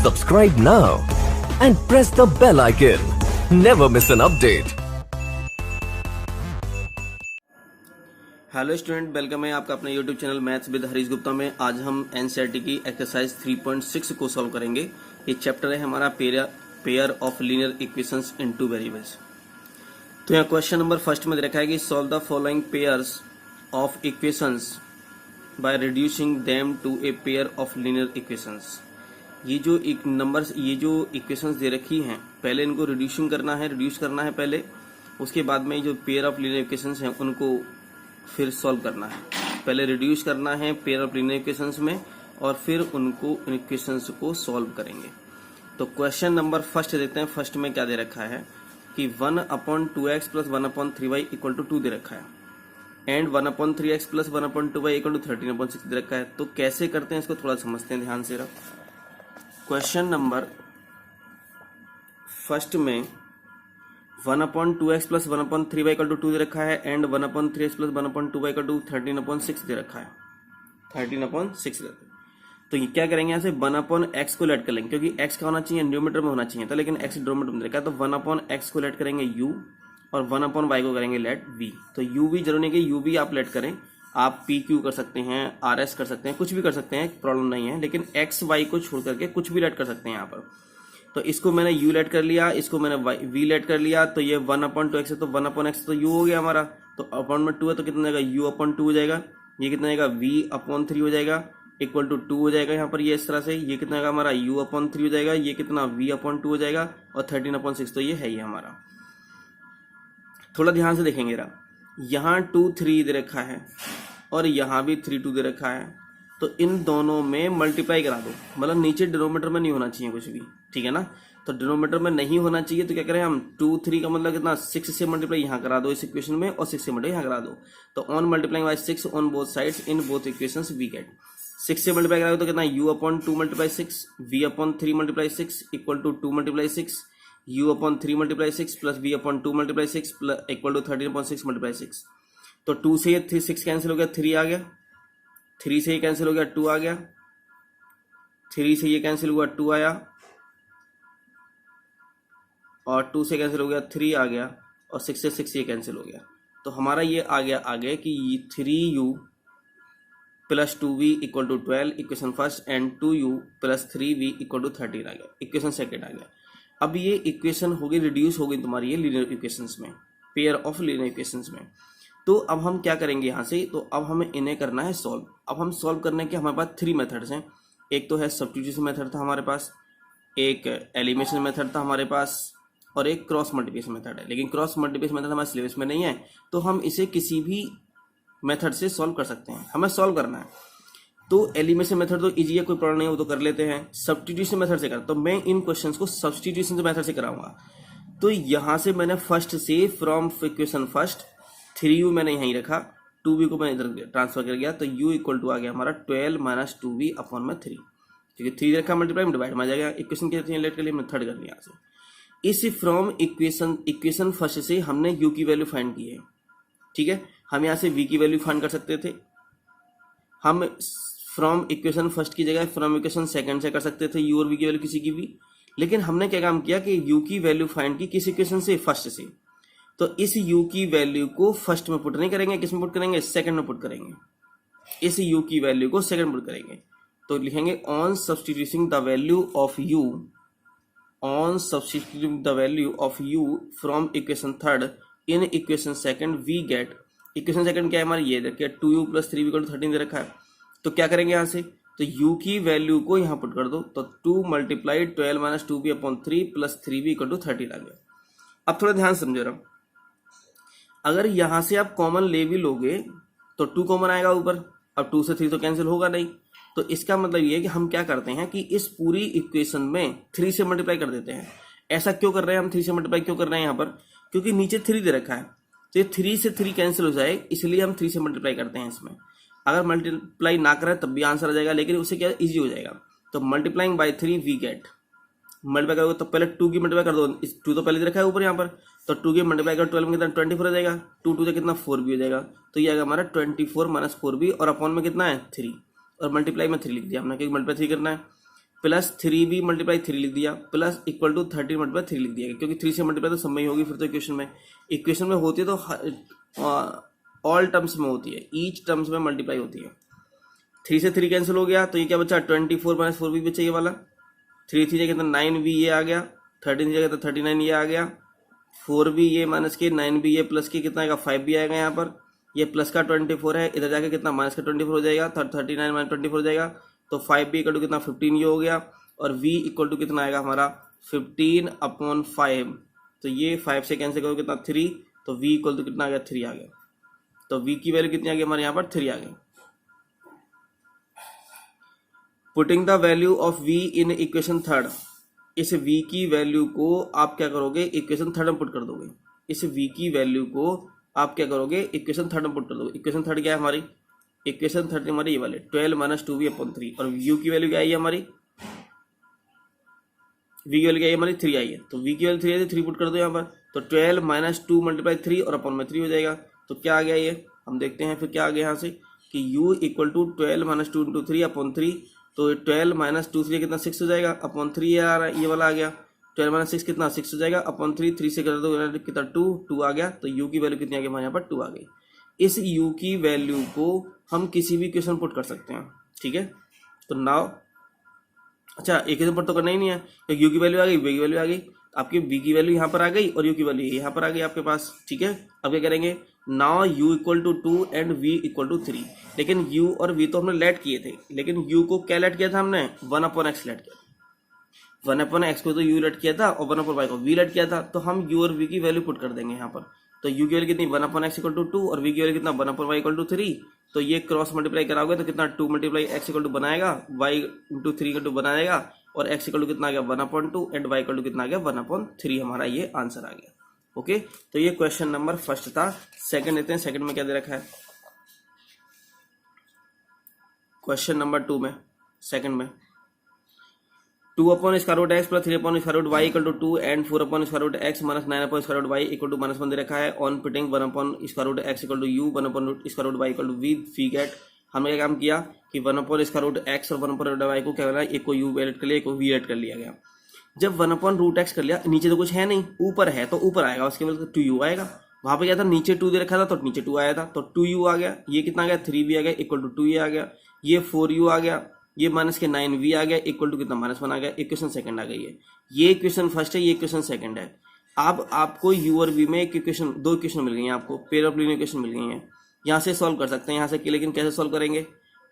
Subscribe now and press the bell icon. Never miss an update. Hello student, welcome है आपका अपना YouTube channel maths with Harish Gupta में। आज हम एनसीईआरटी की एक्सरसाइज 3.6 को सॉल्व करेंगे। ये चैप्टर है हमारा pair of linear equations in two variables. तो यहाँ क्वेश्चन नंबर फर्स्ट में दे रखा है कि solve the following pairs of equations by reducing them to a pair of linear equations. ये जो इक्वेशंस दे रखी हैं, पहले इनको रिड्यूस करना है पहले, उसके बाद में जो पेयर ऑफ लीनियर इक्वेशंस हैं उनको फिर सॉल्व करना है। पहले रिड्यूस करना है पेयर ऑफ लीनियर इक्वेशंस में और फिर उनको इक्वेशंस को सॉल्व करेंगे। तो क्वेश्चन नंबर फर्स्ट देखते हैं। फर्स्ट में क्या दे रखा है कि 1/2x plus 1/3y equal to 2 दे रखा है and 1/3x plus 1/2y equal to 13/6 दे रखा है। तो कैसे करते हैं इसको थोड़ा समझते हैं ध्यान से। क्वेश्चन नंबर फर्स्ट में 1/2x plus 1/3y equal to 2 दे रखा है and 1/3x plus 1/2y equal to 13/6 दे रखा है। 13/6 तो ये क्या करेंगे, यहाँ से 1/x को लेट कर लेंगे, क्योंकि x का होना चाहिए न्यूमरेटर में होना चाहिए था, लेकिन x डिनोमिनेटर में रखा है। तो 1/x को लेट करेंगे u और 1/y को करेंगे लेट v। तो u भी जरूरी नहीं कि u भी आप लेट करें, आप पी क्यू कर सकते हैं, आर एस कर सकते हैं, कुछ भी कर सकते हैं, प्रॉब्लम नहीं है, लेकिन एक्स वाई को छोड़ करके कुछ भी लेट कर सकते हैं यहाँ पर। तो इसको मैंने u लेट कर लिया, इसको मैंने v लेट कर लिया। तो ये 1/2x है तो 1/x तो u हो गया हमारा। तो अपॉन में 2 है तो कितना जाएगा, u/2 हो जाएगा। ये कितना जाएगा, v/3 हो जाएगा इक्वल टू 2 हो जाएगा यहाँ पर। ये इस तरह से ये कितना जाएगा हमारा, u/3 हो जाएगा। ये कितना v/2 हो जाएगा और 13/6 तो ये है ही हमारा। थोड़ा ध्यान से देखेंगे यहाँ 2 3 दे रखा है और यहाँ भी 3 2 दे रखा है। तो इन दोनों में मल्टीप्लाई करा दो, मतलब नीचे डिनोमिनेटर में नहीं होना चाहिए कुछ भी, ठीक है ना। तो डिनोमिनेटर में नहीं होना चाहिए तो क्या करें हम, 2 3 का मतलब कितना, 6 से मल्टीप्लाई यहाँ करा दो इस इक्वेशन में और 6 से मल्टीप्लाई यहाँ करा दो। तो on multiplying by 6 on both sides in both equations we get 6 से मल्टीप्लाई करा तो कितना, u/2 multiply 6 v/3 multiply 6 equal to 2 multiply 6 u/3 multiply 6 plus v/2 multiply 6 plus equal to 13/6 multiply 6। तो 2 से ये 6 कैंसिल हो गया, 3 आ गया, 3 से ये कैंसिल हो गया, 2 आ गया, 3 से ये कैंसिल हुआ, 2 आया, और 2 से कैंसिल हो गया, 3 आ गया, और 6 से 6 ये कैंसिल हो गया। तो हमारा ये आ गया आगे कि 3u plus 2v equal to 12 equation first and 2u plus 3v equal to 13 आ गया, इक्वेशन सेकेंड आ गया। अब ये इक्वेशन होगी रिड्यूस हो गई तुम्हारी ये लीनियर इक्वेशंस में, पेयर ऑफ लीनियर इक्वेशंस में। तो अब हम क्या करेंगे यहाँ से, तो अब हमें इन्हें करना है सॉल्व। अब हम सॉल्व करने के हमारे पास 3 मेथड्स हैं। एक तो है सब्स्टिट्यूशन मेथड था हमारे पास, एक एलिमिनेशन मेथड था हमारे पास, और एक क्रॉस मल्टीप्लिकेशन मेथड है। लेकिन क्रॉस मल्टीप्लिकेशन मेथड हमारे सिलेबस में नहीं है, तो हम इसे किसी भी मेथड से सॉल्व कर सकते हैं। हमें सॉल्व करना है तो एलिमिनेशन मेथड तो इजी है, कोई प्रॉब्लम नहीं है, वो तो कर लेते हैं। सब्स्टिट्यूशन मेथड से कर, तो मैं इन क्वेश्चंस को सब्स्टिट्यूशन मेथड से कराऊंगा। तो यहाँ से मैंने फर्स्ट से फ्रॉम इक्वेशन फर्स्ट 3u मैंने यहीं रखा, 2v को मैं इधर ट्रांसफर कर गया, तो u इक्वल टू आ गया हमारा 12 माइनस 2v अपॉन में 3, क्योंकि 3 रखा मल्टीप्लाई में डिवाइड में आ जाएगा। इक्वेशन के लेट के लिए मैं थर्ड कर लिया यहाँ से। इस फ्रॉम इक्वेशन फर्स्ट से हमने u की वैल्यू फाइंड की है, ठीक है। हम यहाँ से v की वैल्यू फाइंड कर सकते थे, हम फ्रॉम इक्वेशन फर्स्ट की जगह फ्रॉम इक्वेशन सेकंड से कर सकते थे u और v की वैल्यू किसी की भी। लेकिन हमने क्या काम किया कि u की वैल्यू फाइंड की किस इक्वेशन से, फर्स्ट से। तो इस u की वैल्यू को फर्स्ट में पुट नहीं करेंगे, किस में पुट करेंगे, सेकंड में पुट करेंगे। इस u की वैल्यू को सेकंड में पुट करेंगे, तो लिखेंगे on substituting the value of u, on substituting the value of u from equation third in equation second we get. Equation second क्या है हमारी, ये देखिए 2u plus 3v equal to 13 दे रखा है। तो क्या करेंगे यहाँ से, तो u की वैल्यू को यहाँ पुट कर दो, तो 2 multiply 12 minus 2v upon 3 plus 3v equal to 13 आ गया। अब थोड़ा ध्यान समझो रहा, अगर यहाँ से आप कॉमन ले भी लोगे तो 2 कॉमन आएगा ऊपर, अब 2 से 3 तो कैंसिल होगा नहीं। तो इसका मतलब ये है कि हम क्या करते हैं कि इस पूरी इक्वेशन में 3 से मल्टीप्लाई कर देते हैं। ऐसा क्यों कर रहे हैं हम, 3 से मल्टीप्लाई क्यों कर रहे हैं यहाँ पर, क्योंकि नीचे 3 दे रखा है, तो ये 3 से 3 कैंसिल हो जाए, इसलिए हम 3 से मल्टीप्लाई करते हैं इसमें। अगर मल्टीप्लाई ना करें तब भी आंसर आ जाएगा, लेकिन उससे क्या इजी हो जाएगा। तो multiplying by 3 we get, multiply करोगे तो पहले 2 की मल्टीप्लाई कर दो, 2 तो पहले दे रखा है ऊपर यहाँ पर, तो 2 की मल्टीप्लाई कर 12 में कितना 24 हो जाएगा, 2 2 से कितना 4 भी हो जाएगा। तो ये आएगा हमारा 24 माइनस 4 भी, और अपॉन में कितना है 3, और मल्टीप्लाई में 3 लिख दिया हमने, क्योंकि मल्टीप्लाई 3 करना है। प्लस 3b मल्टीप्लाई 3 लिख दिया प्लस इक्वल टू 13 मल्टीप्लाई 3 लिख दिया, क्योंकि 3 से मल्टीप्लाई तो सब में ही होगी फिर तो इक्वेशन में होती है तो ऑल टर्म्स में होती है, ईच टर्म्स में मल्टीप्लाई होती है। 3 से 3 कैंसिल हो गया तो ये क्या बचा 24 माइनस 4b बचा ये वाला, 3 थी जगह तो 9b ये आ गया, 13 जगह तो 39 ये आ गया, 4b ये माइनस के 9b ये प्लस के कितना आएगा 5b आएगा, यहाँ पर ये प्लस का 24 है, इधर जाके कितना माइनस का 24 हो जाएगा, 39 माइनस 24 हो जाएगा, तो 5b इक्वल टू कितना 15 ये हो गया, और v इक्वल टू कितना आएगा हमारा 15/5, तो ये 5 से कैंसिल करो कितना 3, तो v इक्वल टू कितना आ गया 3 आ गया, तो v की वैल्यू कितनी आ गई हमारे यहाँ पर 3 आ गई। Putting the value of v in equation third, इस v की वैल्यू को आप क्या करोगे इक्वेशन थर्ड में पुट कर दोगे, इस v की वैल्यू को आप क्या करोगे इक्वेशन थर्ड में पुट कर दोगे। इक्वेशन थर्ड क्या है हमारी, इक्वेशन थर्ड हमारी ये वाले 12 माइनस 2v/3, और u की वैल्यू क्या आई है हमारी, v की वैल्यू क्या आई है हमारी 3 आई है, तो v की वैल्यू 3 आई, 3 पुट कर दो यहाँ पर, तो 12 माइनस 2 मल्टीप्लाई 3 और अपॉन में 3 हो जाएगा, तो क्या आ गया ये हम देखते हैं फिर क्या आ गया यहाँ से कि u equal to 12 minus 2 into 3 upon 3, तो 12 माइनस 2 3 कितना 6 हो जाएगा, अपॉन 3 आ रहा है ये वाला आ गया, 12 माइनस 6 कितना 6 हो जाएगा, अपॉन 3 से कर दो कितना 2 आ गया, तो u की वैल्यू कितनी आ गई हमारे यहाँ पर 2 आ गई। इस u की वैल्यू को हम किसी भी इक्वेशन पुट कर सकते हैं, ठीक है। तो नाउ अच्छा इक्वेशन पुट तो करना ही नहीं है, तो u की वैल्यू आ गई, v की वैल्यू आ गई, आपकी v की वैल्यू यहाँ पर आ गई और u की वैल्यू यहाँ पर आ गई आपके पास, ठीक है। अब क्या करेंगे, now u equal to 2 and v equal to 3, लेकिन u और v तो हमने लेट किए थे, लेकिन u को क्या लेट किया था हमने 1/x लेट किया, 1/x को तो u लेट किया था और 1/y को v लेट किया था, तो हम u और v की वैल्यू पुट कर देंगे यहाँ पर, तो u की वैल्यू कितनी 1/x इक्वल टू 2 और v की वैल्यू कितना 1/y इक्वल टू 3, तो ये क्रॉस मल्टीप्लाई कराओगे तो कितना 2 मल्टीप्लाई x इक्वल टू बनाएगा, y इंटू 3 इक्वल टू बनाएगा, और x इक्वल टू कितना आ गया 1/2 एंड y इक्वल टू कितना आ गया 1/3, हमारा ये आंसर आ गया। ओके, तो ये क्वेश्चन नंबर फर्स्ट था। सेकंड लेते हैं, सेकंड में क्या दे रखा है, क्वेश्चन नंबर 2 में सेकंड में 2/x plus 3/y equal to 2 and 4/x minus 9/y equal to -1 दे रखा है। On putting 1/x equal to u 1/y equal to v we get, हमने क्या काम किया कि 1/x और 1/y को क्या करना, एक को u एड कर लिया, एक को v एड कर लिया गया। जब 1/√x कर लिया, नीचे तो कुछ है नहीं, ऊपर है तो ऊपर आएगा, उसके बाद 2u आएगा। वहां पे क्या था, नीचे 2 दे रखा था तो नीचे 2 आया था, तो 2u आ गया, ये कितना आ गया 3v आ गया इक्वल टू 2 आ गया, ये 4u आ गया, ये माइनस के 9v आ गया इक्वल टू कितना -1 आ गया। इक्वेशन सेकंड आ गई है, ये इक्वेशन फर्स्ट है, ये इक्वेशन सेकंड है। अब आपको u और v में एक इक्वेशन, दो इक्वेशन मिल गई हैं आपको, पेयर ऑफ लीनियर इक्वेशन मिल गई हैं, यहाँ से सॉल्व कर सकते हैं यहाँ से, लेकिन कैसे सॉल्व करेंगे,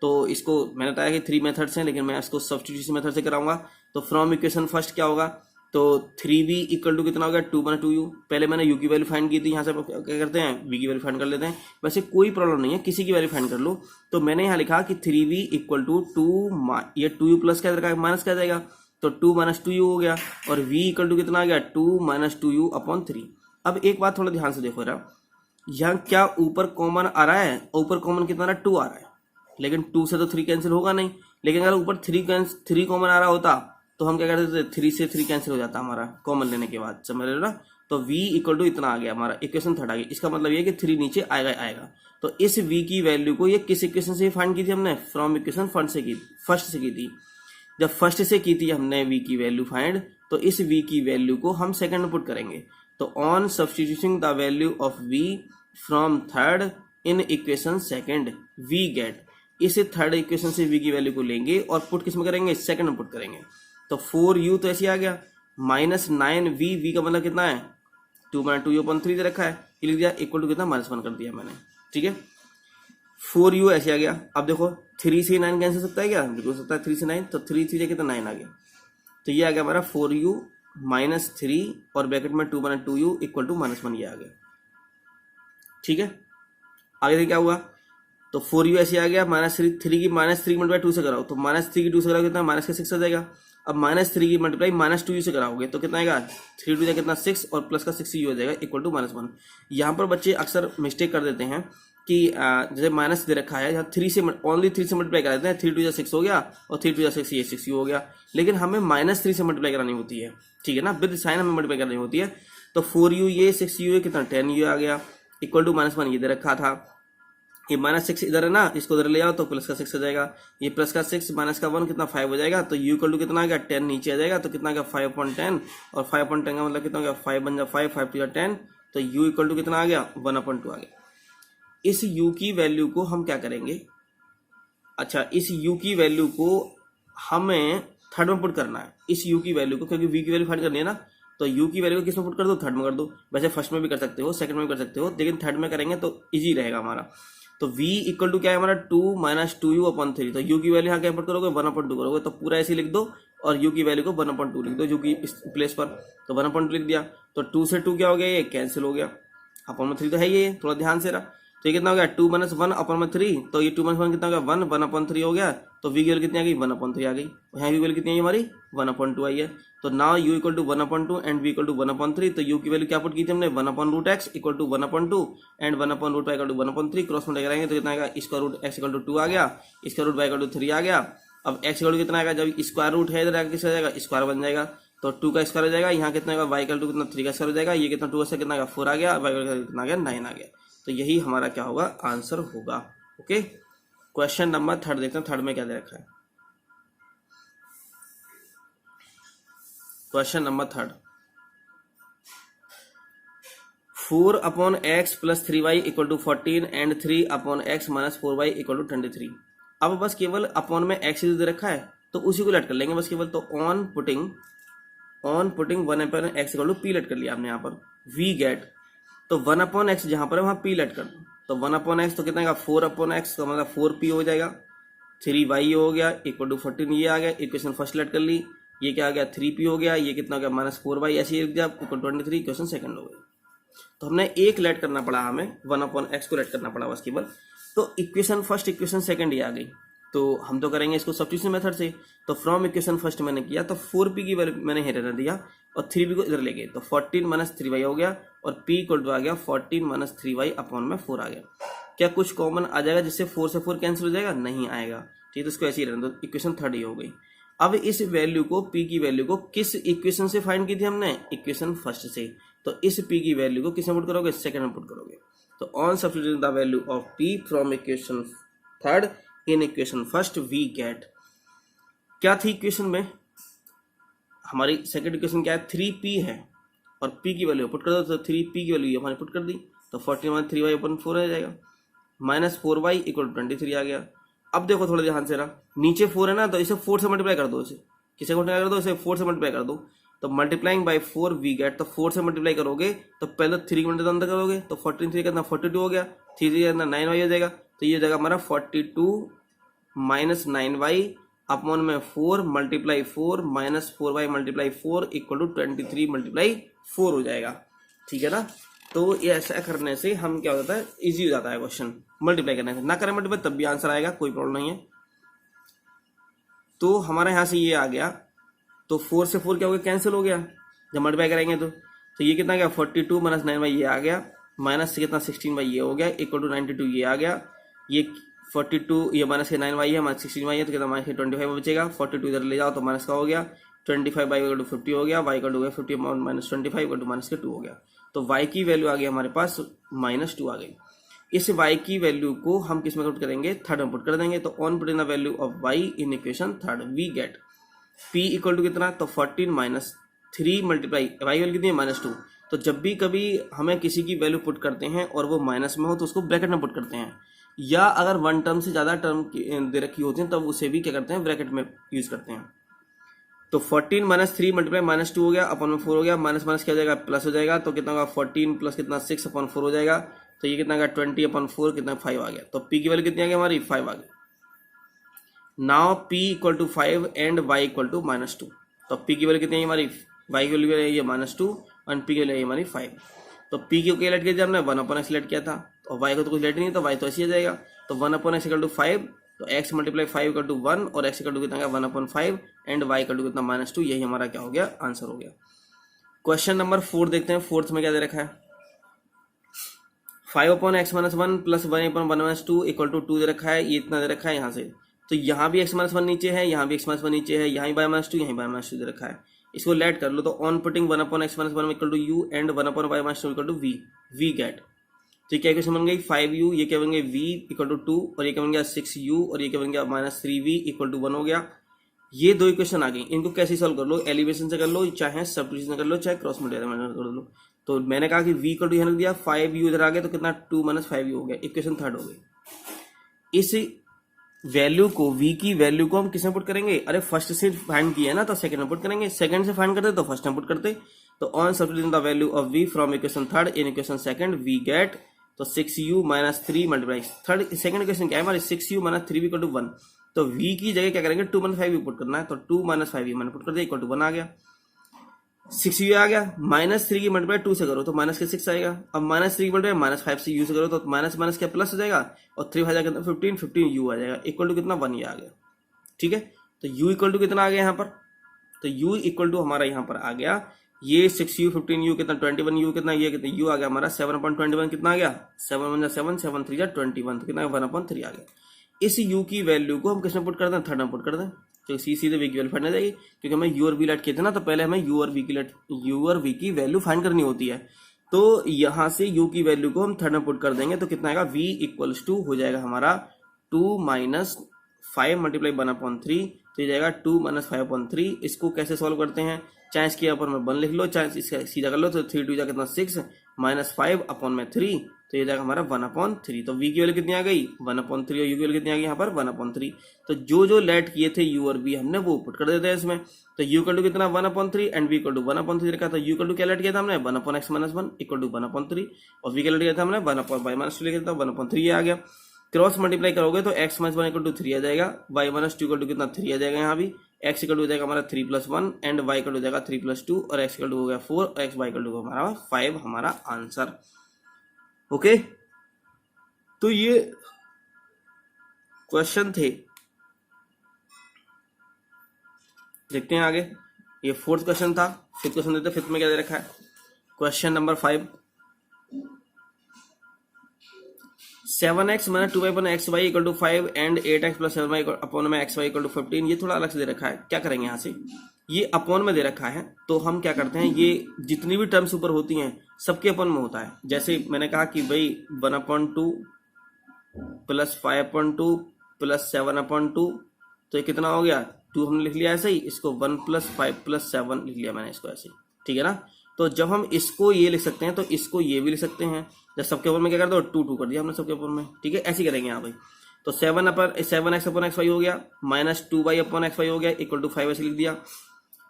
तो इसको मैंने बताया कि 3 मेथड्स हैं, लेकिन मैं इसको सब्स्टिट्यूशन मेथड से कराऊंगा। तो फ्रॉम इक्वेशन फर्स्ट क्या होगा, तो 3v इक्वल टू कितना होगा 2/2u। पहले मैंने u की वैल्यू फाइंड की थी, यहाँ से क्या करते हैं v की वैल्यू फाइंड कर लेते हैं। वैसे कोई प्रॉब्लम नहीं है, किसी की वैल्यू फाइंड कर लो। तो मैंने यहाँ लिखा कि 3v इक्वल टू 2, ये 2u प्लस क्या जाएगा माइनस क्या जाएगा, तो 2 - 2u हो गया, और v इक्वल टू कितना आ गया 2 - 2u अपॉन 3। अब एक बात थोड़ा ध्यान से देखो जरा, यहाँ क्या ऊपर कॉमन आ रहा है, ऊपर कॉमन कितना आ रहा है 2 आ रहा है, लेकिन 2 से तो 3 कैंसिल होगा नहीं। लेकिन अगर ऊपर 3 कॉमन आ रहा होता तो हम क्या करते थे, 3 से 3 कैंसिल हो जाता हमारा कॉमन लेने के बाद, समझ रहे हो ना। तो v इक्वल टू इतना आ गया, हमारा इक्वेशन थर्ड आ गई। इसका मतलब ये कि 3 नीचे आएगा आएगा। तो इस v की वैल्यू को ये किस इक्वेशन से फाइंड की थी हमने, फ्रॉम इक्वेशन फर्स्ट से की थी। जब फर्स्ट से की थी हमने v की वैल्यू फाइंड, तो इस v की वैल्यू को हम सेकंड में पुट करेंगे। तो on substituting the value of v from third in equation second we get, इस थर्ड इक्वेशन से v की वैल्यू को लेंगे और पुट किस में करेंगे, सेकंड में पुट करेंगे। तो 4u तो ऐसे आ गया, -9v, v का मतलब कितना है 2/2u/3 दे रखा है, ये लिख दिया इक्वल टू कितना -1 कर दिया मैंने, ठीक है। 4u ऐसे आ गया। अब देखो 3 से 9 कैंसिल सकता है क्या, बिल्कुल सकता है, 3 से 9, तो 3 3 कितना 9 आ गया, तो ये आ गया हमारा 4u -3 और ब्रैकेट में 2/2u इक्वल टू -1, ये आ गया, ठीक है। आगे क्या हुआ, तो 4u ऐसे आ गया, -3 की -3 मल्टीप्लाई 2 से कराओ, तो -3 की 2 से कराओ कितना -6 आ जाएगा। अब -3 की मल्टीप्लाई -2u से कराओगे तो कितना आएगा, 3 2 कितना 6 और प्लस का 6u हो जाएगा इक्वल टू -1। यहाँ पर बच्चे अक्सर मिस्टेक कर देते हैं कि जैसे माइनस दे रखा है, यहाँ 3 से ओनली 3 से मल्टीप्लाई कर देते हैं, 3 2 6 हो गया और 3 2 6 ये 6u हो गया, लेकिन हमें -3 से मल्टीप्लाई करानी होती है, ठीक है ना, विद साइन हमें मल्टीप्लाई करनी होती है। तो 4u ये 6u कितना 10u आ गया इक्वल टू -1 ये दे रखा था। ये -6 इधर है ना, इसको इधर ले आओ तो प्लस का 6 हो जाएगा, ये प्लस का 6 माइनस का 1 कितना 5 हो जाएगा, तो u इक्वल टू कितना आ गया 10 नीचे आ जाएगा, तो कितना आ गया 5/10, और 5/10 का मतलब कितना हो गया 5 बन जाए 5 5 to 10, तो u इक्वल टू कितना आ गया 1/2 आ गया। इस u की वैल्यू को हम क्या करेंगे, अच्छा इस u की वैल्यू को हमें थर्ड में पुट करना है, इस u की वैल्यू को, क्योंकि v की वैल्यू फाइंड करनी है ना, तो u की वैल्यू को किस में पुट कर दो, थर्ड में कर दो। वैसे फर्स्ट में भी कर सकते हो, सेकंड में भी कर सकते हो, लेकिन थर्ड में करेंगे तो इजी रहेगा हमारा। तो v इक्वल टू क्या है हमारा 2 - 2u/3, तो u की वैल्यू यहाँ क्या पुट करोगे 1/2 करोगे, तो पूरा ऐसे लिख दो और u की वैल्यू को 1/2 लिख दो u की इस प्लेस पर, तो 1/2 लिख दिया, तो 2 से 2 क्या हो गया, ये कैंसिल हो गया, अपन 3 तो है ये, थोड़ा ध्यान से रहा, तो ये कितना हो गया 2 - 1/3, तो ये 2 - 1 कितना हो गया 1/3 हो गया, तो v की वैल्यू कितनी आ गई 1/3 आ गई, यहाँ v वैल्यू कितनी आई हमारी 1/2 आई है। तो now u equal to 1/2 and v equal to 1/3, तो u की वैल्यू क्या पुट की थी हमने 1/√x equal to 1/2 and 1/√y equal to 1/3, cross multiply करेंगे तो कितना आएगा square root x equal to 2 आ गया, square root y equal to 3 आ गया। अब x इक्वल टू कितना आएगा, जब स्क्वायर रूट है इधर आगे किस आ जाएगा स्क्वायर बन जाएगा, तो 2 का स्क्वायर हो जाएगा, यहाँ कितना आएगा y इक्वल टू कितना 3 का स्क्वायर हो जाएगा, ये कितना 2 से कितना आएगा 4 आ गया, y इक्वल टू कितना आ गया 9 आ गया, तो यही हमारा क्या होगा आंसर होगा। ओके, क्वेश्चन नंबर 3 देखते हैं, थर्ड में क्या दे रखा है। Question number 3, 4/x + 3y = 14 and 3/x - 4y = 23। अब बस केवल अपॉन में x दे रखा है तो उसी को लेट कर लेंगे बस केवल, तो on putting 1/x = p late कर लिया आपने यहाँ पर, v गेट, तो 1/x जहां पर है वहां p लेट कर दो, तो 1/x तो कितना 4/x, तो मतलब 4p हो जाएगा, 3y हो गया इक्वल टू 14, ये आ गया, इक्वेशन फर्स्ट लेट कर ली, ये क्या आ गया 3p हो गया, ये कितना हो गया -4y, ऐसे ही लिख दिया इक्वल 23, इक्वेशन सेकंड हो गई। तो हमने एक लेट करना पड़ा, हमें 1/x को लेट करना पड़ा बस केवल, तो इक्वेशन फर्स्ट इक्वेशन सेकंड ये आ गई, तो हम तो करेंगे इसको सब्स्टिट्यूशन मेथड से, तो फ्रॉम इक्वेशन फर्स्ट मैंने किया, तो 4p की वैल्यू मैंने हेर रहने दिया और 3p को इधर ले गए, तो 14 - 3y हो गया और p इक्वल टू आ गया 14 - 3y/4 आ गया। क्या कुछ कॉमन आ जाएगा जिससे 4 से 4 कैंसिल हो जाएगा, नहीं आएगा, ठीक है, तो इसको ऐसे ही रहने दो, इक्वेशन थर्ड ही हो गई। अब इस वैल्यू को p की वैल्यू को किस इक्वेशन से फाइंड की थी हमने, इक्वेशन फर्स्ट से, तो इस p की वैल्यू को किस में पुट करोगे, सेकंड में पुट करोगे, तो on substituting the value of p from equation third in equation first we get, क्या थी इक्वेशन में हमारी सेकंड इक्वेशन क्या है 3p है और p की वैल्यू पुट कर दो, तो 3p की वैल्यू हमारी पुट कर दी, तो 14 - 3y/4 आ जाएगा, -4y = 23 आ गया। अब देखो थोड़ा ध्यान से रहा, नीचे 4 है ना, तो इसे 4 से मल्टीप्लाई कर दो, इसे किसे मल्टीप्लाई कर दो, इसे 4 से मल्टीप्लाई कर दो, तो मल्टीप्लाइंग बाय 4 वी गेट, तो 4 से मल्टीप्लाई करोगे तो पहले 3 के अंदर करोगे, तो 14 3 कितना 42 हो गया, 3 के अंदर 9y हो जाएगा, तो ये हो जाएगा हमारा 42 - 9y अपॉन में 4 × 4 -4y × 4 = 23 × 4 हो जाएगा, ठीक है ना। तो ये ऐसा करने से हम क्या हो जाता है, इजी हो जाता है क्वेश्चन, मल्टीप्लाई करने से, ना करें मल्टीप्लाई तब भी आंसर आएगा, कोई प्रॉब्लम नहीं है। तो हमारे यहाँ से ये आ गया, तो 4 से 4 क्या हो गया कैंसिल हो गया, जब मल्टीप्लाई करेंगे तो ये कितना गया 42 - 9y ये आ गया, माइनस से कितना 16y ये हो गया इक्वल टू 92 ये आ गया, ये 42 ये माइनस के 9y है माइनस 16y है, तो कितना माइनस 25 बचेगा, 42 इधर ले जाओ तो माइनस का हो गया, 25/50 हो गया, y equal to 50 - 25 equal to -2 हो गया, तो y की वैल्यू आ गई हमारे पास -2 आ गई। इस y की वैल्यू को हम किस में पुट करेंगे, थर्ड में पुट कर देंगे, तो on putting the value of y in equation third we get p equal to कितना, तो 14 - 3 मल्टीप्लाई y वैल्यू कितनी है -2, तो जब भी कभी हमें किसी की वैल्यू पुट करते हैं और वो माइनस में हो तो उसको ब्रैकेट में पुट करते हैं, या अगर वन टर्म से ज़्यादा टर्म दे रखी होती हैं तब उसे भी क्या करते हैं ब्रैकेट में यूज करते हैं। तो 14 - 3 मल्टीप्लाई -2 हो गया, अपॉन में 4 हो गया, माइनस माइनस क्या हो जाएगा प्लस हो जाएगा, तो कितना होगा 14 प्लस कितना 6/4 हो जाएगा, तो ये कितना आ गया 20/4 कितना 5 आ गया, तो p की वैल्यू कितनी आ गई हमारी 5 आ गई। नाउ p = 5 एंड y = -2, तो p की वैल्यू कितनी है हमारी, y की वैल्यू है ये -2 और p की वैल्यू है हमारी 5, तो p को क्या लेट किया हमने 1/x लेट किया था, तो y को तो कुछ लेट नहीं, तो y तो ऐसे ही आ जाएगा, तो 1/x = 5, तो x × 5 = 1 और x = कितना 1/5 एंड y = कितना -2, यही हमारा क्या हो गया आंसर हो गया। क्वेश्चन नंबर 4 देखते हैं, फोर्थ में क्या दे रखा है, 5/x - 1 + 1/1 - 2 = 2 दे रखा है, ये इतना दे रखा है यहाँ से, तो यहाँ भी x - 1 नीचे है, यहाँ भी x - 1 नीचे है, यहाँ y - 2 यहीं y - 2 दे रखा है, इसको लेट कर लो, तो on putting 1/x - 1 = u and 1/y - 2 = v get, तो ये क्या इक्वेशन बन गई 5u, ये क्या बन गई v इक्वल टू 2 और ये क्या बन गया 6u और ये क्या बन गया -3v इक्वल टू 1 हो गया। ये दो इक्वेशन आ गई, इनको कैसे सॉल्व कर लो, एलिवेशन से कर लो, चाहे सब्स्टिट्यूशन कर लो, चाहे क्रॉस मल्टीप्लाई कर लो। तो मैंने कहा कि v इक्वल टू यहाँ लिख दिया, 5u इधर आ गया तो कितना 2 - 5u हो गया, इक्वेशन थर्ड हो गई। इस वैल्यू को v की वैल्यू को हम किस में पुट करेंगे, अरे फर्स्ट से फाइंड किया है ना तो सेकंड में पुट करेंगे, सेकंड से फाइंड करते तो फर्स्ट में पुट करते। तो on substituting the value of v from equation third in equation second we get, तो 6u - 3 multiply third second equation क्या है हमारी 6u - 3v इक्वल टू 1। तो v की जगह क्या करेंगे 2 - 5u पुट करना है, तो 2 - 5u मैंने पुट कर दिया इक्वल टू 1 आ गया। 6u आ गया, -3 की मल्टीप्लाई 2 से करो तो माइनस के 6 आएगा। अब -3 की मल्टीप्लाई -5 से u से करो तो माइनस क्या प्लस हो जाएगा, और 3 5 कितना 15u आ जाएगा इक्वल टू कितना 1 ये आ गया। ठीक है, तो u इक्वल टू कितना आ गया यहाँ पर, तो u इक्वल टू हमारा यहाँ पर आ गया ये 6u 15u कितना 21u कितना, ये कितना u आ गया हमारा 7/21 कितना आ गया 7 1 7 7 3 21, तो कितना 1/3 आ गया। इस u की वैल्यू को हम किसमें पुट कर दें, थर्ड में पुट कर दें, तो सीधे v की वैल्यू फाइंड हो जाएगी। क्योंकि हमें u और v लेट किए थे ना, तो पहले हमें u और v की वैल्यू फाइंड करनी होती है। तो यहाँ से u की वैल्यू को हम थर्ड में पुट कर देंगे तो कितना आएगा v इक्वल्स टू हो जाएगा हमारा 2 - 5 मल्टीप्लाई 1/3, तो ये जाएगा 2 - 5/3। इसको कैसे सॉल्व करते हैं, चाहे इसके ऊपर में 1 लिख लो, चाहे इसका सीधा कर लो, तो 3 2 जा कितना 6 -5/3, तो ये जाएगा हमारा 1/3। तो v की वैल्यू कितनी आ गई 1/3 और u की वैल्यू कितनी आ गई यहाँ पर 1/3। तो जो लेट किए थे u और v हमने वो पुट कर देते हैं इसमें। तो u इक्वल टू कितना 1/3 एंड v इक्वल टू 1/3 रखा। तो u इक्वल टू क्या लेट किया था हमने 1/x - 1 इक्वल टू 1/3, और v क्या लेट किया था हमने 1/y - 2 लिखा था 1/3 ये आ गया। क्रॉस मल्टीप्लाई करोगे तो x - 1 इक्वल टू 3 आ जाएगा, y - 2 इक्वल टू कितना 3 आ जाएगा, यहाँ भी x इक्वल टू हो जाएगा हमारा 3 + 1 एंड y इक्वल टू हो जाएगा 3 + 2 और x इक्वल टू हो गया 4 और x y इक्वल टू हमारा 5 हमारा आंसर। ओके, तो ये क्वेश्चन थे, देखते हैं आगे। ये फोर्थ क्वेश्चन था, फिफ्थ क्वेश्चन देते, फिफ्थ में क्या दे रखा है, question number 5 7x - 2y/xy equal to 5 and 8x + 7y upon में xy इक्वल टू 15। ये थोड़ा अलग से दे रखा है, क्या करेंगे यहाँ से, ये अपॉन में दे रखा है तो हम क्या करते हैं, ये जितनी भी टर्म्स ऊपर होती हैं सबके अपॉन में होता है। जैसे मैंने कहा कि भाई 1/2 + 5/2 + 7/2, तो ये कितना हो गया 2 हमने लिख लिया ऐसे ही, इसको 1 + 5 + 7 लिख लिया मैंने इसको ऐसे ही, ठीक है ना। तो जब हम इसको ये लिख सकते हैं तो इसको ये भी लिख सकते हैं। जब सबके ऊपर में क्या कर दो 2 2 कर दिया हमने सबके ऊपर में, ठीक है, ऐसे करेंगे यहाँ भाई। तो 7x/xy हो गया, -2y/xy हो गया इक्वल टू 5 ऐसे लिख दिया,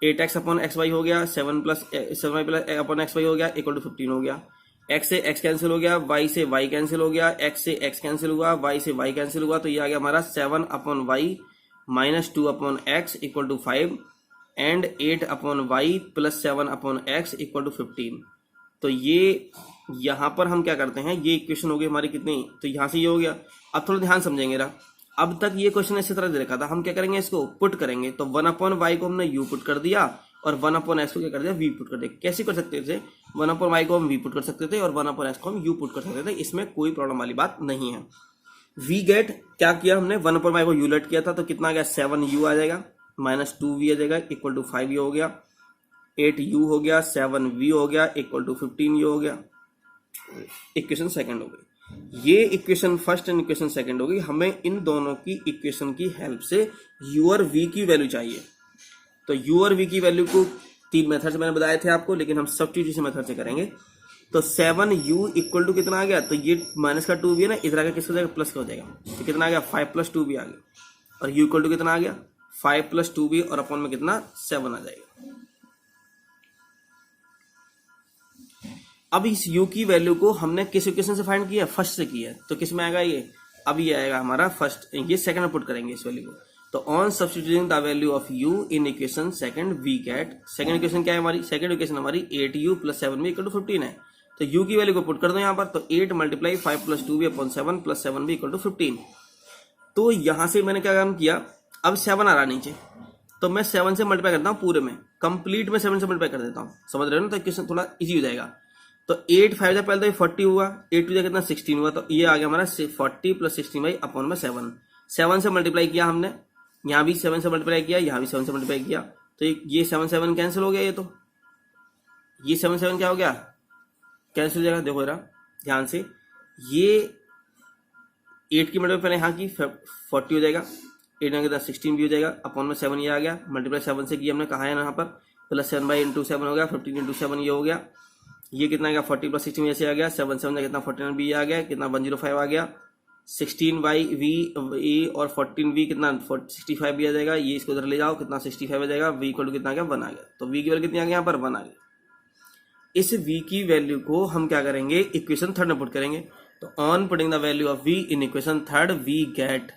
8x/xy हो गया, 7 + 7y/xy हो गया इक्वल टू 15 हो गया। x से x कैंसिल हो गया, y से y कैंसिल हो गया, x से x कैंसिल हुआ, y से y कैंसिल हुआ, तो ये आ गया हमारा 7/y - 2/x equal to 5 and 8/y + 7/x equal to 15। तो ये यहाँ पर हम क्या करते हैं, ये इक्वेशन हो गई हमारी कितनी, तो यहाँ से ये हो गया। अब थोड़ा ध्यान समझेंगे ना, अब तक ये क्वेश्चन इसी तरह दे रखा था, हम क्या करेंगे इसको पुट करेंगे। तो 1/y को हमने u पुट कर दिया और 1/x को क्या कर दिया v पुट कर दिया। कैसे कर सकते थे, 1/y को हम v पुट कर सकते थे और 1/x को हम u पुट कर सकते थे, इसमें कोई प्रॉब्लम वाली बात नहीं है। v गेट क्या किया हमने, 1/y को u लेट किया था तो कितना आ गया 7u आ जाएगा, -2v आ जाएगा इक्वल टू 5u हो गया, 8u हो गया, 7v हो गया इक्वल टू 15u हो गया। इक्वेशन सेकंड हो गई, ये equation first and equation second हो गई। हमें इन दोनों की इक्वेशन की हेल्प से u और v की वैल्यू चाहिए। तो u और v की वैल्यू को 3 मेथड से मैंने बताए थे आपको, लेकिन हम सब्स्टिट्यूशन मेथड से करेंगे। तो 7u इक्वल टू कितना आ गया, तो ये माइनस का 2v है ना, इधर आगे किसका हो जाएगा प्लस का हो जाएगा, तो कितना आ गया 5 + 2v आ गया, और u इक्वल टू कितना आ गया 5 + 2v और अपॉन में कितना 7 आ जाएगा। अब इस u की वैल्यू को हमने किस इक्वेशन से फाइंड किया, फर्स्ट से किया, तो किस में आएगा ये, अब ये आएगा हमारा फर्स्ट, ये सेकंड में पुट करेंगे इस वैल्यू को। तो on substituting the value of u in equation second we get, second equation क्या है हमारी, सेकंड इक्वेशन हमारी 8u + 7v इक्वल टू 15 है। तो u की वैल्यू को पुट कर दो यहाँ पर, तो 8 × 5 + 2v upon 7 + 7v equal to 15। तो यहाँ से मैंने क्या काम किया, अब 7 आ रहा नीचे, तो मैं 7 से मल्टीप्लाई करता हूँ पूरे में, कंप्लीट में 7 से मल्टीप्लाई कर देता हूँ, समझ रहे हो ना, तो इक्वेशन थोड़ा इजी हो जाएगा। तो 8 5 जा पहले तो 40 हुआ, 8 2 जा कितना 16 हुआ, तो ये आ गया हमारा 40 + 16 अपॉन में 7। 7 से मल्टीप्लाई किया हमने, यहाँ भी 7 से मल्टीप्लाई किया, यहाँ भी 7 से मल्टीप्लाई किया, तो ये 7 7 कैंसिल हो गया, ये तो ये 7 7 क्या हो गया कैंसिल हो जाएगा। देखो जरा ध्यान से, ये 8 की मल्टीप्लाई पहले यहाँ की 40 हो जाएगा, 8 में कितना 16 भी हो जाएगा, अपॉन में 7 ये आ गया, मल्टीप्लाई 7 से किया हमने, कहा है यहाँ पर प्लस 7 बाई इंटू 7 हो गया, 15 इंटू 7 ये हो गया, ये कितना आ गया 40 प्लस 16 ऐसे आ गया, 7 7 का कितना 49 भी आ गया, कितना 105 आ गया, 16 बाई वी ए और 14 वी कितना 65 भी आ जाएगा, ये इसको उधर ले जाओ कितना 65 आ जाएगा, वी इक्वल टू कितना आ गया 1 आ गया, तो वी की वैल्यू कितनी आ गई यहाँ पर 1 आ गई। इस v की वैल्यू को हम क्या करेंगे इक्वेशन थर्ड में पुट करेंगे, तो on putting the value of v in equation third we get,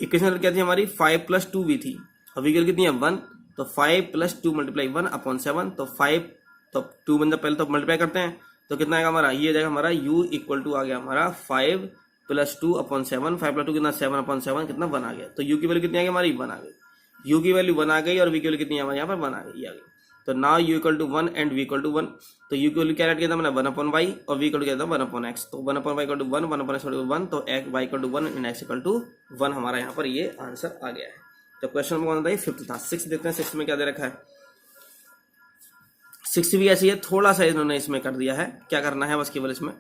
equation क्या थी हमारी 5 प्लस 2v थी, और v की वैल्यू कितनी है 1, तो 5 प्लस 2 मल्टीप्लाई 1 अपॉन 7, तो 5 तो 2 बंदा पहले तो मल्टीप्लाई करते हैं, तो कितना आएगा हमारा, ये जाएगा हमारा u इक्वल टू आ गया हमारा 5 प्लस 2 अपॉन 7, 5 प्लस 2 कितना 7 अपॉन 7 कितना 1 आ गया, तो u की वैल्यू कितनी आ गई हमारी 1 आ गई, u की वैल्यू 1 आ गई और v की वैल्यू कितनी है हमारे यहाँ पर 1 आ गई, आ गई। तो now u equal to 1 and v equal to 1, तो u की वैल्यू क्या ऐड किया था मैंने 1 अपॉन y और v इक्वल टू क्या था 1 अपॉन x, तो 1 upon y equal to 1, 1 upon x equal to 1, तो y equal to 1 and x equal to 1 हमारा यहाँ पर ये आंसर आ गया है। तो क्वेश्चन नंबर कौन था, 5th था। 6 देखते हैं 6 में क्या दे रखा है। 6 भी ऐसी है, थोड़ा सा इन्होंने इसमें कर दिया है, क्या करना है बस केवल इसमें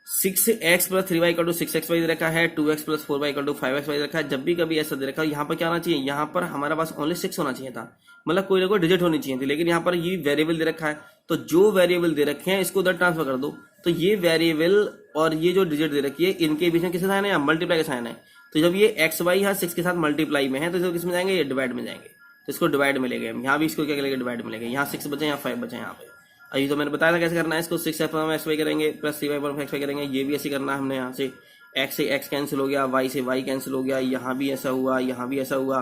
6x plus 3y equal to 6x दे रखा है, 2x plus 4y equal to 5x दे रखा है। जब भी कभी ऐसा दे रखा है यहाँ पर क्या होना चाहिए, यहाँ पर हमारे पास ओनली 6 होना चाहिए था, मतलब कोई ना कोई डिजिट होनी चाहिए थी, लेकिन यहाँ पर ये वेरिएबल दे रखा है, तो जो वेरिएबल दे रखे हैं इसको उधर ट्रांसफर कर दो, तो ये वेरिएबल और ये जो डिजिट दे रखी है इनके बीच में किसका साइन है, मल्टीप्लाई का साइन है, तो जब ये एक्स वाई यहाँ 6 के साथ मल्टीप्लाई में है तो किस में जाएंगे, ये डिवाइड में जाएंगे, तो इसको डिवाइड में ले गए, यहाँ भी इसको क्या करेंगे डिवाइड में ले गए, यहाँ 6 बचे यहाँ 5 बचे यहाँ पे। अभी तो मैंने बताया था कैसे करना है इसको, 6 एक्स वाई करेंगे प्लस 3y पर एक्स वाई करेंगे, ये भी ऐसे करना है हमने, यहाँ से x से x कैंसिल हो गया, y से y कैंसिल हो गया, यहाँ भी ऐसा हुआ, यहाँ भी ऐसा हुआ,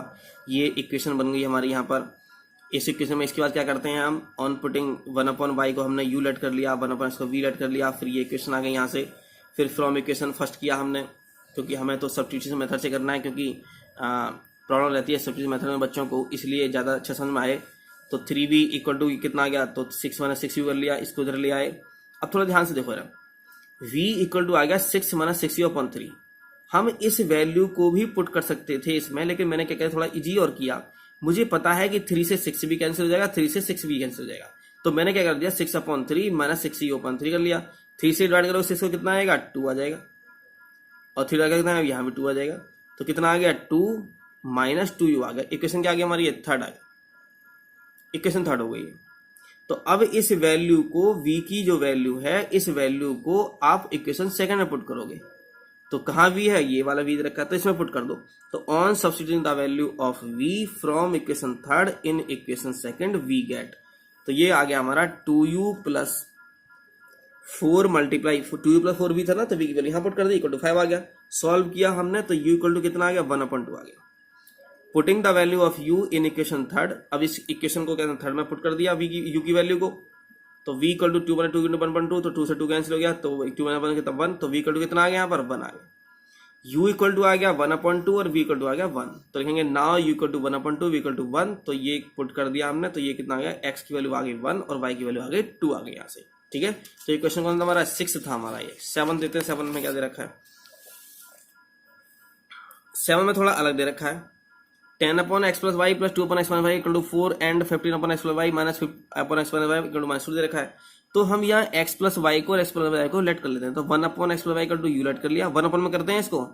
ये इक्वेशन बन गई हमारी यहाँ पर। इस इक्वेशन में इसके बाद क्या करते हैं हम, ऑन पुटिंग 1 अपॉन y को हमने u लेट कर लिया, 1 अपॉन x को v लेट कर लिया, फिर ये इक्वेशन आ गई यहाँ से, फिर फ्रॉम इक्वेशन फर्स्ट किया हमने, क्योंकि हमें तो सब्स्टिट्यूशन मेथड से करना है, क्योंकि प्रॉब्लम रहती है सब्स्टिट्यूशन मेथड में बच्चों को, इसलिए ज़्यादा अच्छा समझ में आए। तो 3v इक्वल टू कितना आ गया, तो 6 माइनस 6u कर लिया, इसको इधर ले आए। अब थोड़ा ध्यान से देखो यार, v इक्वल टू आ गया 6 माइनस 6u अपॉन 3, हम इस वैल्यू को भी पुट कर सकते थे इसमें, लेकिन मैंने क्या किया थोड़ा इजी और किया, मुझे पता है कि 3 से 6 भी कैंसिल हो जाएगा, 3 से 6 भी कैंसिल हो जाएगा, तो मैंने क्या कर दिया 6 अपॉन 3 माइनस 6u अपॉन 3 कर लिया, 3 से डिवाइड करो 6 को कितना आएगा 2 आ जाएगा, और 3 कितना है यहाँ भी 2 आ जाएगा, तो कितना आ गया 2 माइनस 2u आ गया। इक्वेशन क्या आ गया हमारी, थर्ड आ गया, इक्वेशन थर्ड हो गई है। तो अब इस वैल्यू को v की जो वैल्यू है इस वैल्यू को आप इक्वेशन सेकंड में पुट करोगे, तो कहाँ v है, ये वाला v रखा है तो इसमें पुट कर दो, तो on substituting the value of v from equation third in equation second we get, तो ये आ गया हमारा 2u plus 4 multiply 2u plus 4 भी था ना, तो v की वैल्यू यहाँ पुट कर दी इक्वल टू 5 आ गया। सॉल्व किया हमने तो u इक्वल टू कितना आ गया 1/2 आ गया। Putting the value of u in equation third, अब इस इक्वेशन को क्या थर्ड में पुट कर दिया v की u की वैल्यू को, तो v इक्वल टू 2 बना 2 इंटू 1/2, तो 2 से 2 कैंसिल हो गया, तो 2 बना 1 कितना 1, तो v इक्वल टू कितना आ गया यहाँ पर 1 आ गया। u इक्वल टू आ गया 1/2 और v इक्वल टू आ गया 1, तो लिखेंगे now u equal to 1/2 v equal to 1, तो ये पुट कर दिया हमने, तो ये कितना आ गया x की वैल्यू आ गई 1 और y की वैल्यू आ गई 2 आ गई यहाँ से, ठीक है। तो ये क्वेश्चन कौन सा हमारा 6 था हमारा, ये 7 देते हैं। 7 में क्या दे रखा है, 7 में थोड़ा अलग दे रखा है, 10 upon x plus y plus 2 upon x minus y equal to 4 and 15 upon x plus y minus upon x minus y equal to minus 2 दे रखा है। तो हम यहाँ एक्स प्लस वाई को और एक्स प्लस वाई को लेट कर लेते हैं, तो 1 upon x plus Y equal to U let कर लिया, 1 अपॉन में करते हैं इसको,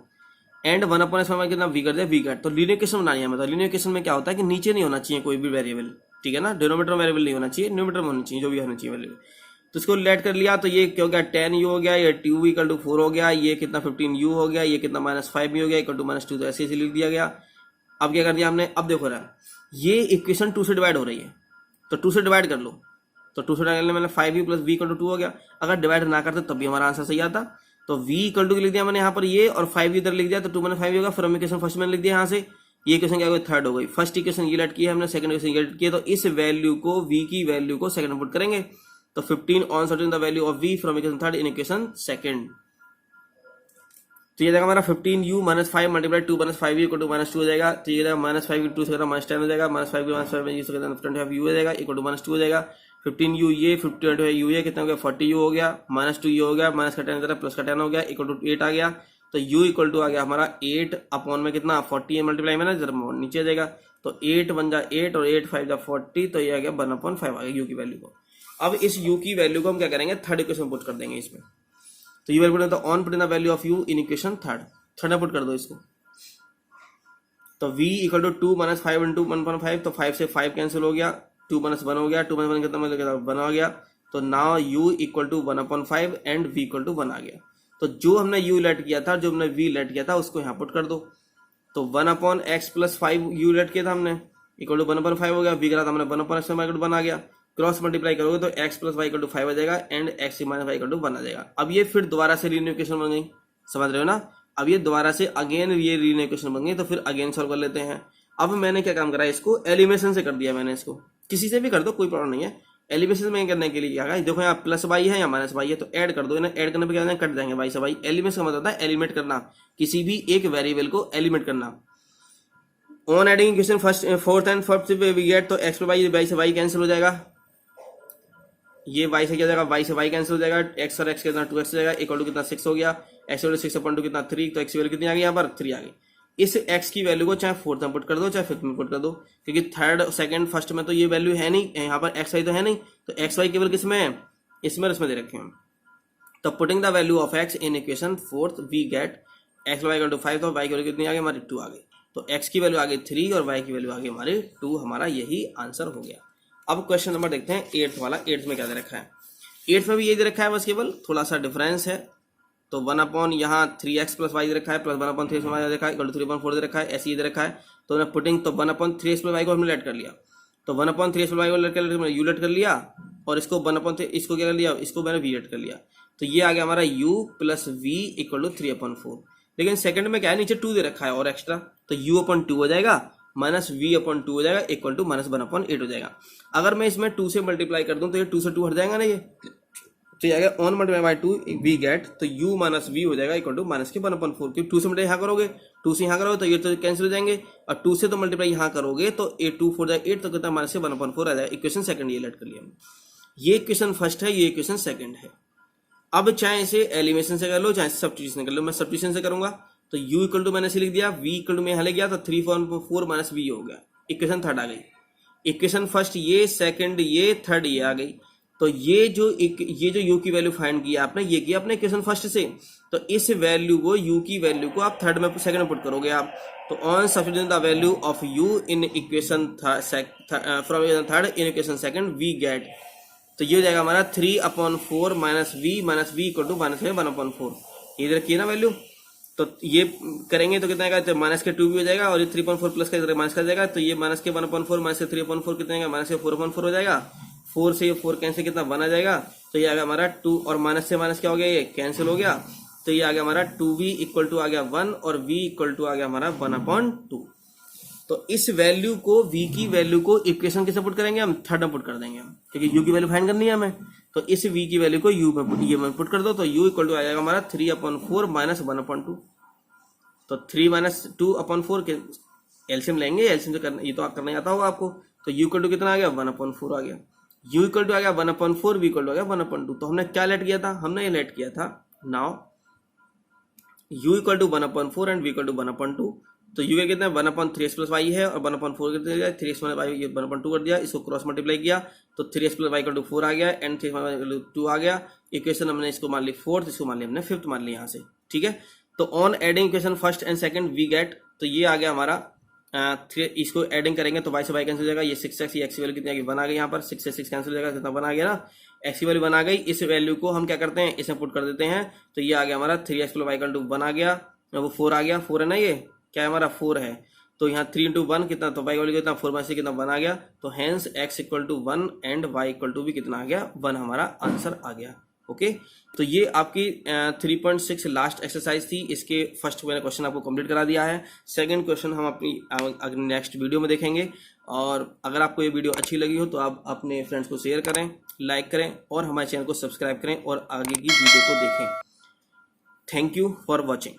एंड 1 अपॉन एक्स वाई कितना वी कर दिया वी गेट। तो लीनियर इक्वेशन बनानी है, मतलब लीनियर इक्वेशन में क्या होता है कि नीचे नहीं होना चाहिए कोई भी वेरिएबल, ठीक है ना, डिनोमिनेटर वेरिएबल नहीं होना चाहिए, न्यूमरेटर में होनी चाहिए, जो भी होना चाहिए वेरिएबल। तो इसको लेट कर लिया, तो ये क्या हो गया 10u हो गया, ये 2v इक्वल टू 4 हो गया, ये कितना 15u हो गया, ये कितना -5v हो गया इक्वल टू -2, तो ऐसे लिख दिया गया। अब क्या कर दिया हमने, अब देखो रहा ये इक्वेशन 2 से डिवाइड हो रही है, तो 2 से डिवाइड कर लो, तो 2 से डिवाइड करने में 5u plus v equal to 2 हो गया। अगर डिवाइड ना करते तब भी हमारा आंसर सही आता, तो v इक्वल टू लिख दिया मैंने यहाँ पर ये, और 5 इधर लिख दिया, तो 2 5 होगा। फ्रॉम इक्वेशन फर्स्ट मैंने लिख दिया यहाँ से, ये इक्वेशन क्या हो गई थर्ड हो गई। फर्स्ट इक्वेशन ये लेट की है हमने, सेकंड इक्वेशन ये लेट की है, तो इस वैल्यू को v की वैल्यू को सेकंड पुट करेंगे, तो 15 on substituting the value of v from equation third in equation second, तो ये जाएगा हमारा 15u minus 5 multiply 2 minus 5u equal to -2 हो जाएगा। तो ये -5 2 से -10 हो जाएगा, -5 -5 से 25u हो जाएगा इक्वल टू -2 हो जाएगा। 15u ये 50u ये कितना हो गया 40u हो गया, -2u हो गया, माइनस का 10 इधर प्लस का 10 हो गया इक्वल टू 8 आ गया। तो u इक्वल टू आ गया हमारा 8 अपॉन में कितना 40 मल्टीप्लाई में ना इधर नीचे आ जाएगा, तो 8 1 जा 8 और 8 5 जा 40, तो ये आ गया 1/5 आ गया u की वैल्यू को। अब इस u की वैल्यू को हम क्या करेंगे थर्ड इक्वेशन पुट कर देंगे इसमें, तो u value on put in the value of u in equation third में पुट कर दो इसको। तो v equal to 2 minus 5 into 1.5, तो 5 से 5 कैंसिल हो गया, 2 माइनस 1 हो गया, 2 माइनस 1 कितना मिलेगा 1 हो गया। तो now u equal to 1/5 and v equal to 1 आ गया। तो जो हमने u लेट किया था, जो हमने v लेट किया था उसको यहाँ पुट कर दो। तो 1/x प्लस 5 u लेट किया था हमने इक्वल टू 1/5 हो गया, v करा था हमने 1/x इक्वल टू 1 आ गया। क्रॉस मल्टीप्लाई करोगे तो x plus Y equal to 5 आ जाएगा and x minus y equal to 1 आ जाएगा। अब ये फिर दोबारा से लीनियर इक्वेशन बन गई, समझ रहे हो ना। अब ये दोबारा से अगेन ये लीनियर इक्वेशन बन गई, तो फिर अगेन सॉल्व कर लेते हैं। अब मैंने क्या काम करा, इसको एलिमिनेशन से कर दिया मैंने, इसको किसी से भी कर दो कोई प्रॉब्लम नहीं है। एलिमिनेशन में करने के लिए क्या है, देखो यहाँ प्लस वाई है या माइनस वाई है, तो ऐड कर दो ना, ऐड करने पे क्या कट जाएंगे वाई से वाई। एलिमिनेशन का मतलब होता है एलिमिनेट करना, किसी भी एक वेरिएबल को एलिमिनेट करना। On adding equation first fourth and fifth we get, तो एक्स वाई से वाई कैंसिल हो जाएगा, ये y से क्या हो जाएगा, y से y कैंसिल हो जाएगा, x और x कितना 2x हो जाएगा, इक्वल टू कितना 6 हो गया, x इक्वल टू 6/2 कितना 3, तो x की वैल्यू कितनी आ गई यहाँ पर 3 आ गई। इस x की वैल्यू को चाहे फोर्थ में पुट कर दो चाहे फिफ्थ में पुट कर दो, क्योंकि थर्ड सेकंड फर्स्ट में तो ये वैल्यू है नहीं, यहाँ पर x y तो है नहीं, तो x y केवल किस में है, इसमें और इसमें दे रखे हैं। तो putting the value of x in equation fourth we get x y equal to 5, तो y की वैल्यू कितनी आ गई हमारी 2 आ गई। तो x की वैल्यू आ गई 3 और y की वैल्यू आ गई हमारी 2, हमारा यही आंसर हो गया। अब क्वेश्चन नंबर देखते हैं 8th वाला। 8th में क्या दे रखा है, 8th में भी यही दे रखा है, बस केवल थोड़ा सा डिफरेंस है। तो 1 यहाँ 3x प्लस वाई दे रखा है, प्लस 1/3 वाई दे रखा है, इक्वल टू 3/4 दे रखा है, ऐसे ही दे रखा है। तो हमने पुटिंग तो 1/3 प्लस वाई को हमने लेट कर लिया, तो 1/3 प्लस वाई को लेट कर यू लेट कर लिया, और इसको 1/3 इसको क्या कर लिया, इसको मैंने वी लेट कर लिया। तो ये आ गया हमारा u plus v equal to 3/4। लेकिन सेकंड में क्या है, नीचे 2 दे रखा है और एक्स्ट्रा, तो u/2 हो जाएगा माइनस v/2 हो जाएगा इक्वल टू माइनस 1/8 हो जाएगा। अगर मैं इसमें 2 से मल्टीप्लाई कर दूं तो ये 2 से 2 हट जाएगा ना, ये तो ये आ गया on multiply by 2 we get, तो u माइनस v हो जाएगा इक्वल टू माइनस के 1/4, क्योंकि 2 से मल्टीप्लाई यहाँ करोगे, 2 से यहाँ करोगे तो ये तो कैंसिल हो जाएंगे, और 2 से तो मल्टीप्लाई यहाँ करोगे तो 2 4 जाएगा 8, तो कितना माइनस से 1/4 आ जाएगा। इक्वेशन सेकंड ये लेट कर लिया, ये इक्वेशन फर्स्ट है, ये इक्वेशन सेकंड है। अब चाहे इसे एलिमिनेशन से कर लो चाहे सब्स्टिट्यूशन कर लो, मैं सब्स्टिट्यूशन से करूंगा। तो u इक्वल टू मैंने इसे लिख दिया, v इक्वल टू में यहाँ ले गया तो 3/4 माइनस v हो गया, इक्वेशन थर्ड आ गई। इक्वेशन फर्स्ट ये, सेकंड ये, थर्ड ये आ गई। तो ये जो u की वैल्यू फाइंड किया आपने, ये किया अपने इक्वेशन फर्स्ट से, तो इस वैल्यू को u की वैल्यू को आप थर्ड में सेकंड में पुट करोगे आप। तो on substituting the value of u in equation from equation third in equation second we get, तो ये हो जाएगा हमारा 3/4 minus v equal to minus 1/4। ये रखिए ना वैल्यू, तो ये करेंगे तो कितना आएगा, तो माइनस के 2 भी हो जाएगा, और ये 3/4 प्लस का माइनस का जाएगा, तो ये माइनस के 1/4 माइनस के 3/4 कितना आएगा, माइनस के 4/4 हो जाएगा। 4 से ये 4 कैंसिल कितना 1 आ जाएगा, तो ये आ गया हमारा 2, और माइनस से माइनस क्या हो गया, ये कैंसिल हो गया, तो ये आ गया हमारा 2v इक्वल टू आ गया 1 और v इक्वल टू आ गया हमारा 1/2। तो इस वैल्यू को, v की वैल्यू को इक्वेशन किसे पुट करेंगे हम, थर्ड में पुट कर देंगे हम, क्योंकि u की वैल्यू फाइंड करनी है हमें। तो इस v की वैल्यू को u में पुट कर दो, तो u इक्वल टू आ जाएगा हमारा 3/4 माइनस 1/2। तो 3 माइनस 2/4 के एलसीएम लेंगे, एलसीएम से करना, ये तो आप करना आता होगा आपको। तो u इक्वल टू कितना आ गया 1/4 आ गया, u इक्वल टू आ गया 1/4, v इक्वल टू आ गया 1/2। तो हमने क्या लेट किया था, हमने ये लेट किया था now u equal to 1/4 and v equal to 1/2। तो u का कितना 1/3x प्लस वाई है, और 1/4 कितना दिया 3x माइनस वाई 1/2 कर दिया, इसको क्रॉस मल्टीप्लाई किया तो 3x plus Y equal to 4 आ गया and 3x minus y equal to 2 आ गया। इक्वेशन हमने इसको मान ली फोर्थ, इसको मान लिया हमने फिफ्थ मान लिया यहाँ से, ठीक है। तो on adding equation first and second we get, तो ये आ गया हमारा 3, इसको एडिंग करेंगे तो y से y कैंसिल हो जाएगा, ये 6x, ये x की वैल्यू कितनी आ गई 1 आ गई, यहाँ पर 6 से 6 कैंसिल हो जाएगा, कितना 1 आ गया ना, x की वैल्यू 1 आ गई। इस वैल्यू को हम क्या करते हैं, इसमें पुट कर देते हैं, तो ये आ गया हमारा 3x plus Y equal to 1 आ गया, वो 4 आ गया, 4 है ना, ये क्या है हमारा 4 है, तो यहाँ 3 इंटू 1 कितना, तो y वैल्यू कितना 4 से कितना 1 आ गया, तो hence x equal to 1 and y equal to भी कितना आ गया 1, हमारा आंसर आ गया। ओके, तो ये आपकी 3.6 लास्ट एक्सरसाइज थी, इसके फर्स्ट मैंने क्वेश्चन आपको कंप्लीट करा दिया है। सेकंड क्वेश्चन हम अपनी नेक्स्ट वीडियो में देखेंगे, और अगर आपको ये वीडियो अच्छी लगी हो तो आप अपने फ्रेंड्स को शेयर करें, लाइक करें, और हमारे चैनल को सब्सक्राइब करें और आगे की वीडियो को देखें। Thank you for watching.